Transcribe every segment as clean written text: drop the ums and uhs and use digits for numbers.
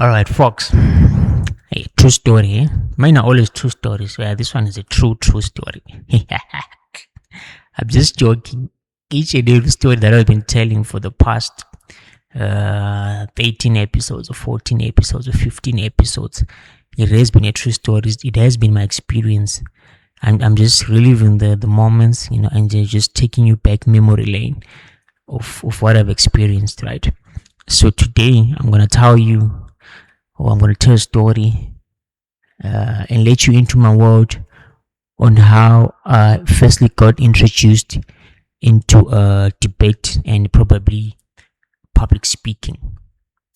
All right, folks. Hey, true story. Mine are always true stories. Yeah, this one is a true story. I'm just joking. Each and every story that I've been telling for the past 18 episodes or 14 episodes or 15 episodes, it has been a true story. It has been my experience. I'm just reliving the moments, and just taking you back memory lane of what I've experienced, right? So today I'm going to tell you, or I'm going to tell a story and let you into my world on how I firstly got introduced into debate and probably public speaking.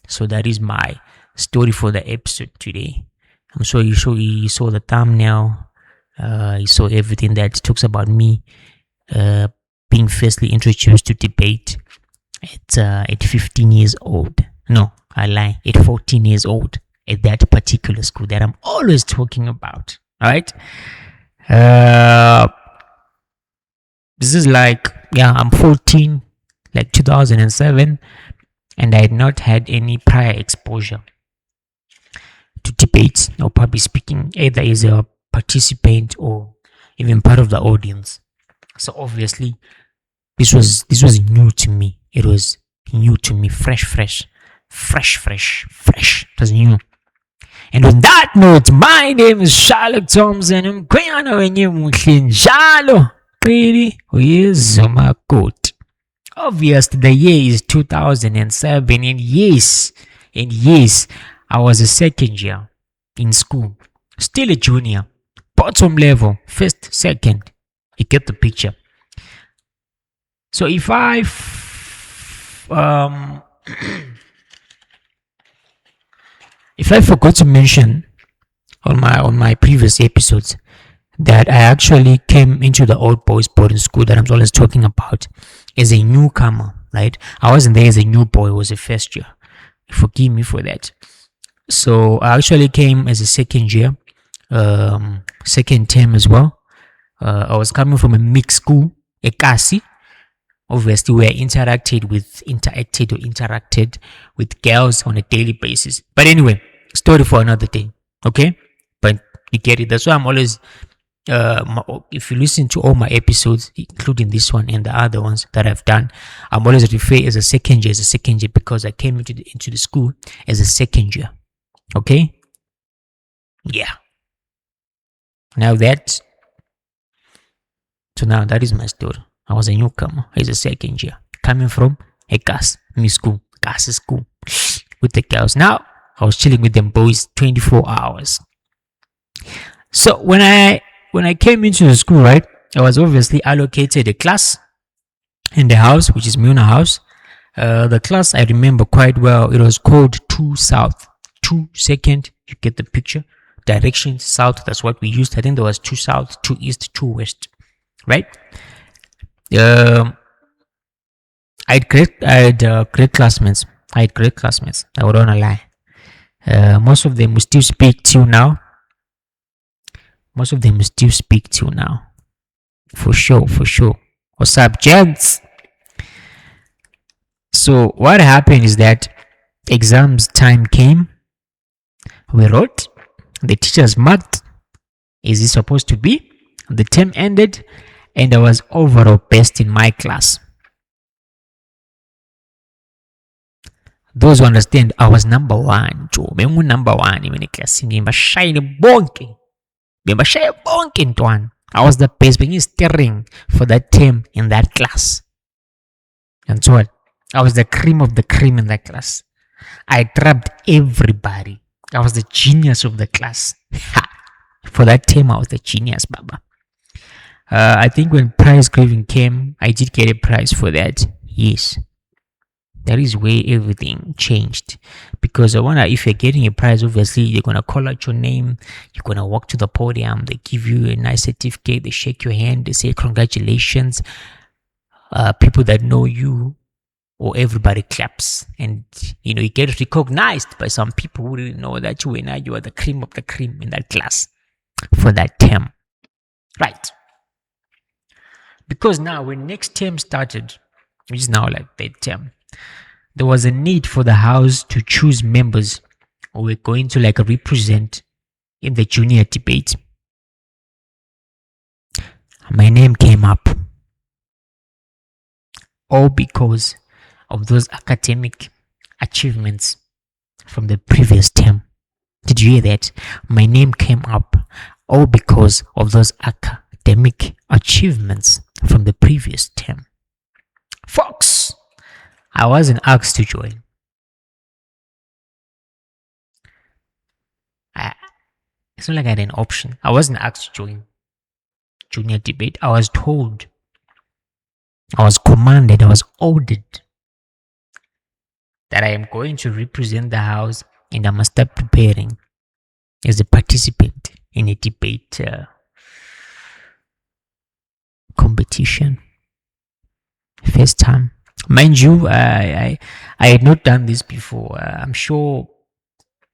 So that is my story for the episode today. I'm sure you saw the thumbnail. You saw everything that talks about me being firstly introduced to debate at 15 years old. No, I lie. At 14 years old, at that particular school that I'm always talking about. All right. This is I'm 14, like 2007, and I had not had any prior exposure to debates or public speaking, either as a participant or even part of the audience. So obviously, this was new to me. It was new to me, fresh. It was new. And on that note, my name is Sherlock Thompson. I'm going wenye muhle njalo. Pretty uyezomakoti. Obviously, the year is 2007, and yes, I was a second year in school, still a junior, bottom level, first, second. You get the picture. So if I forgot to mention on my previous episodes that I actually came into the old boys boarding school that I'm always talking about as a newcomer, right? I wasn't there as a new boy, it was a first year. Forgive me for that. So I actually came as a second year, second term as well. I was coming from a mixed school, a Kasi. Obviously, we interacted with girls on a daily basis. But anyway, story for another day, okay? But you get it. That's why I'm always, if you listen to all my episodes, including this one and the other ones that I've done, I'm always referred as a second year because I came into the school as a second year, okay? Yeah. Now that is my story. I was a newcomer as a second year, coming from a Kasi school with the girls. Now I was chilling with them boys 24 hours. So when I came into the school, right, I was obviously allocated a class in the house, which is Muna House. The class I remember quite well. It was called 2 South, 2 Second. You get the picture. Direction south. That's what we used. I think there was 2 South, 2 East, 2 West, right? I had great classmates. I would not lie. Most of them will still speak till now. For sure. What's up, gents? So what happened is that exams time came. We wrote. The teachers marked. Is it supposed to be? The term ended. And I was overall best in my class. Those who understand, I was number one. Number one in class. I was the best, being steering for that term in that class. And so I was the cream of the cream in that class. I trapped everybody. I was the genius of the class. For that term, I was the genius, Baba. I think when prize giving came, I did get a prize for that. Yes. That is where everything changed. Because if you're getting a prize, obviously, they're going to call out your name. You're going to walk to the podium. They give you a nice certificate. They shake your hand. They say, congratulations. People that know you, or everybody claps. And, you get recognized by some people who didn't know that you are the cream of the cream in that class for that term. Right. Because now when next term started, which is now like third term, there was a need for the house to choose members were going to like represent in the junior debate, my name came up, all because of those academic achievements from the previous term. Did you hear that? My name came up all because of those academic achievements from the previous term. Fox, I wasn't asked to join. It's not like I had an option. I wasn't asked to join junior debate. I was told, I was commanded, I was ordered that I am going to represent the house and I must start preparing as a participant in a debate competition. First time. Mind you, I had not done this before. I'm sure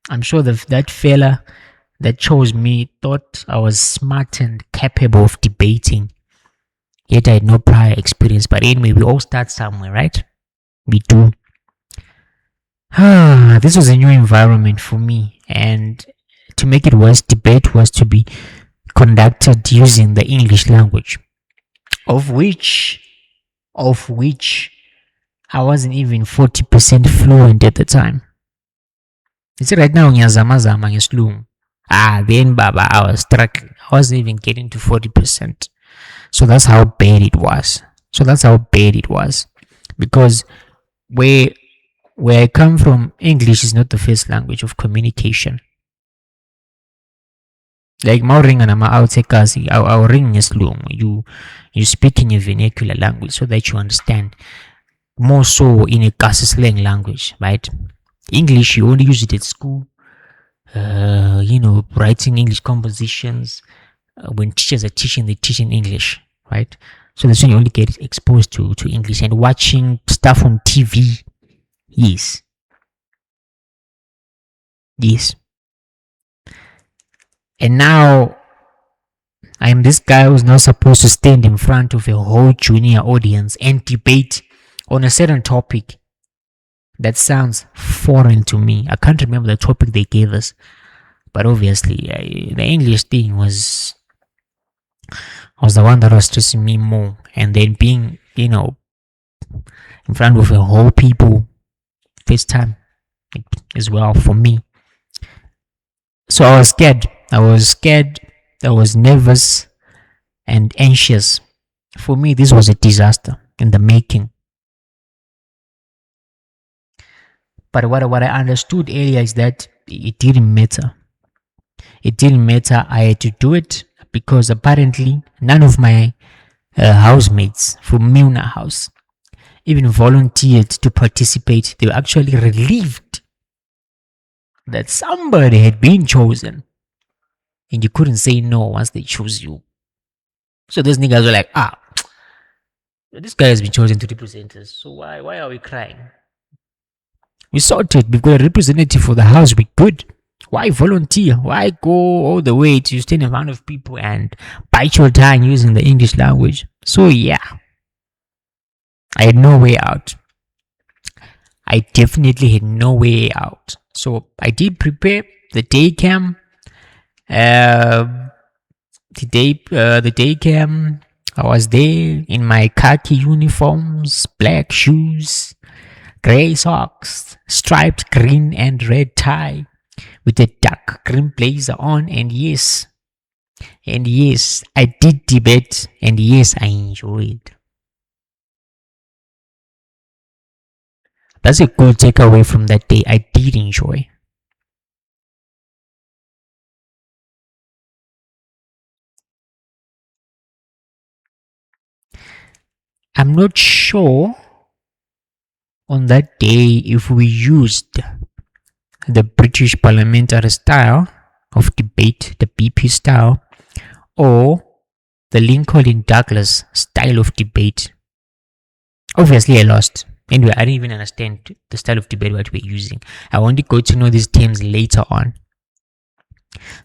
that fella that chose me thought I was smart and capable of debating. Yet I had no prior experience. But anyway, we all start somewhere, right? We do. This was a new environment for me, and to make it worse, debate was to be conducted using the English language, of which I wasn't even 40% fluent at the time. You see, right now, ngiyazama ngesilungu. Then baba, I was struggling. I wasn't even getting to 40%. So that's how bad it was. Because where I come from, English is not the first language of communication. Like Mauringa nama Autekazi, our ring is long. You speak in your vernacular language so that you understand. More so in a Kasi slang language, right? English, you only use it at school. Writing English compositions. When teachers are teaching, they teach in English, right? So that's when you only get exposed to English. And watching stuff on TV, yes. And now I'm this guy who's now supposed to stand in front of a whole junior audience and debate on a certain topic that sounds foreign to me. I can't remember the topic they gave us, but obviously the English thing was the one that was stressing me more. And then being, in front of a whole people, first time as well for me. So I was scared. I was nervous and anxious. For me, this was a disaster in the making. But what I understood earlier is that it didn't matter. I had to do it because apparently none of my housemates from Milner House even volunteered to participate. They were actually relieved that somebody had been chosen. And you couldn't say no once they chose you. So those niggas were like, this guy has been chosen to represent us. So why are we crying? We sorted. We've got a representative for the house. We're good. Why volunteer? Why go all the way to stand in front of people and bite your tongue using the English language? So yeah, I had no way out. I definitely had no way out. So I did prepare. The day came. The day came. I was there in my khaki uniforms, black shoes, gray socks, striped green and red tie, with a dark green blazer on. And yes, I did debate, and yes, I enjoyed. That's a good takeaway from that day. I did enjoy. I'm not sure on that day if we used the British parliamentary style of debate, the BP style, or the Lincoln Douglas style of debate. Obviously, I lost. Anyway, I didn't even understand the style of debate what we're using. I only got to know these terms later on.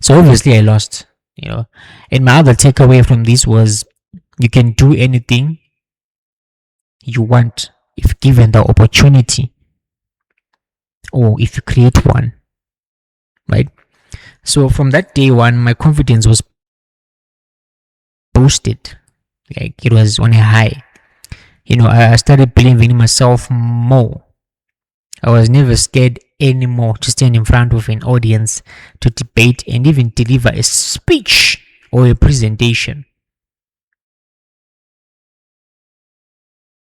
So obviously, I lost. And my other takeaway from this was you can do anything you want if given the opportunity, or if you create one. right? So from that day one, my confidence was boosted. Like it was on a high. I started believing in myself more. I was never scared anymore to stand in front of an audience, to debate, and even deliver a speech or a presentation.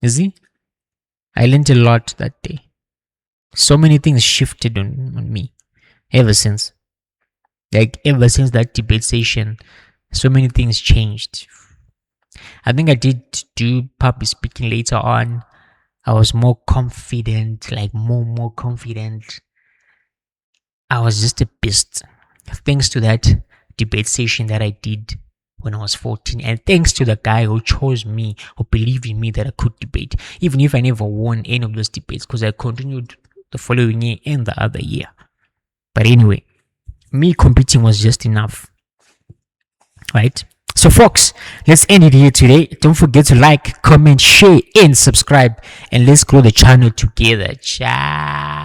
You see, I learned a lot that day. So many things shifted on me ever since. Like, ever since that debate session, so many things changed. I think I did do public speaking later on. I was more confident, like more confident. I was just a beast. Thanks to that debate session that I did when I was 14, and thanks to the guy who chose me, who believed in me that I could debate, even if I never won any of those debates, because I continued the following year and the other year. But anyway, me competing was just enough, right? So folks, let's end it here today. Don't forget to like, comment, share, and subscribe, and let's grow the channel together. Ciao.